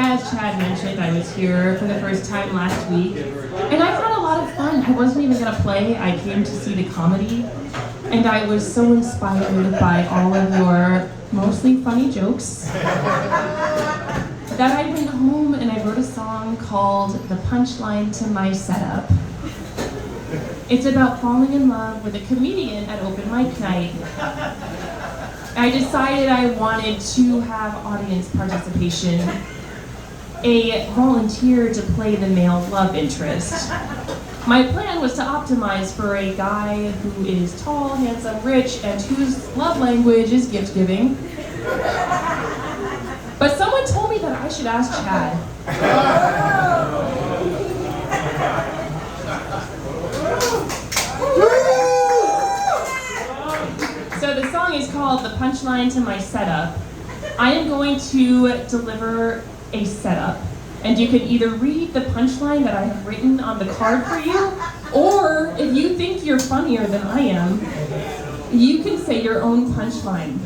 As Chad mentioned, I was here for the first time last week, and I've had a lot of fun. I wasn't even gonna play, I came to see the comedy, and I was so inspired by all of your mostly funny jokes that I went home and I wrote a song called The Punchline to My Setup. It's about falling in love with a comedian at open mic night. I decided I wanted to have audience participation, a volunteer to play the male love interest. My plan was to optimize for a guy who is tall, handsome, rich, and whose love language is gift giving. But someone told me that I should ask Chad. So the song is called The Punchline to My Setup. I am going to deliver a setup, and you can either read the punchline that I have written on the card for you, or if you think you're funnier than I am, you can say your own punchline.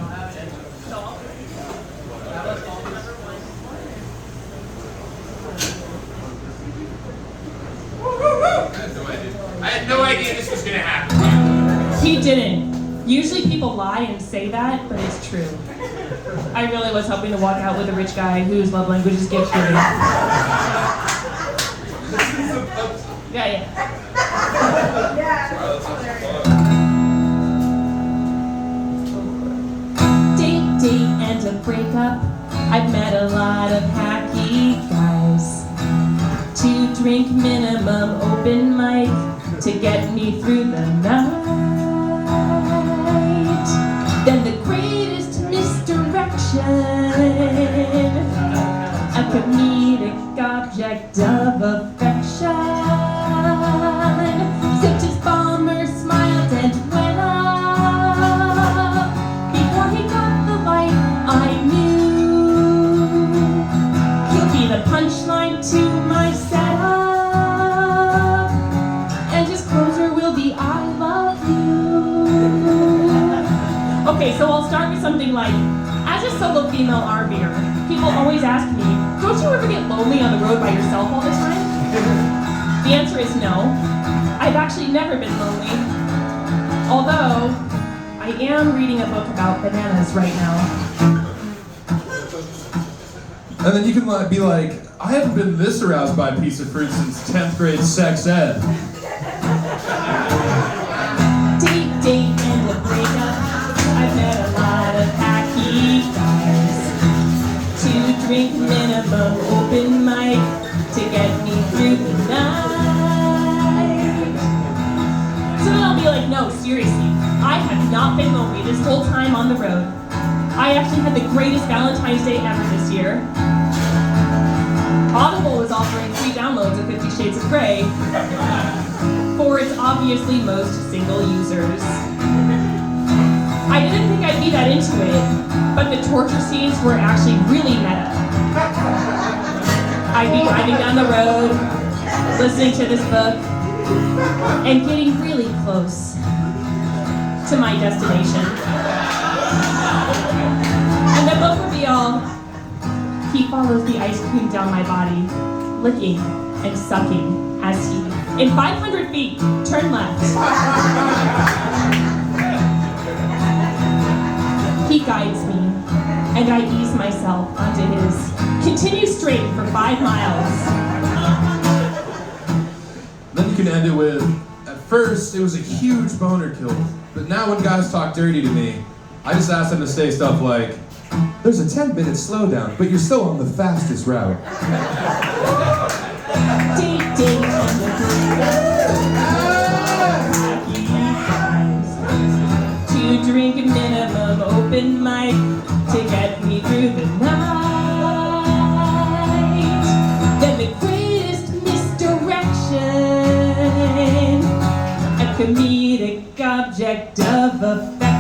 I had no idea this was gonna happen. He didn't. Usually people lie and say that, but it's true. I really was hoping to walk out with a rich guy whose love language is gift giving. Yeah. Date and a breakup. I've met a lot of hacky guys. 2 drink minimum open mic to get me through the night. Then the greatest misdirection, a comedic object of affection. Sipped his bomber, smiled and went up. Before he got the light, I knew he'll be the punchline to my setup, and his closer will be I love you. Okay, so I'll start with something like, as a solo female RVer, people always ask me, don't you ever get lonely on the road by yourself all the time? The answer is no. I've actually never been lonely. Although, I am reading a book about bananas right now. And then you can be like, I haven't been this aroused by a piece of fruit since 10th grade sex ed. Date and a breakup. I've met a lot of hacky guys. 2 drink minimum open mic to get me through the night. So then I'll be like, no, seriously, I have not been lonely this whole time on the road. I actually had the greatest Valentine's Day ever this year. Audible was offering free downloads of 50 Shades of Grey for its obviously most single users. I didn't think I'd be that into it, but the torture scenes were actually really meta. I'd be driving down the road, listening to this book, and getting really close to my destination. And the book would be all, he follows the ice cream down my body, licking and sucking as he, in 500 feet, turn left. He guides me, and I ease myself onto his. Continue straight for 5 miles. Then you can end it with, at first it was a huge boner kill, but now when guys talk dirty to me, I just ask them to say stuff like, there's a 10-minute slowdown, but you're still on the fastest route. Date and a breakup. 2 drink minimum open mic to get me through the night. Then the greatest misdirection, a comedic object of affection.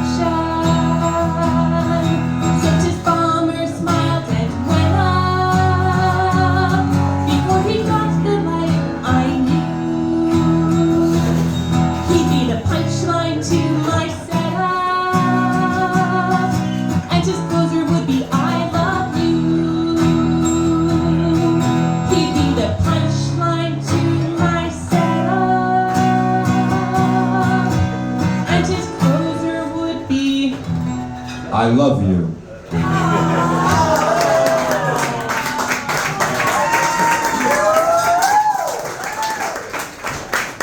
Sipped his bomber, smiled and went up. Before he got the light, I knew he'd be the punchline to my setup, and his closer would be I love I love you.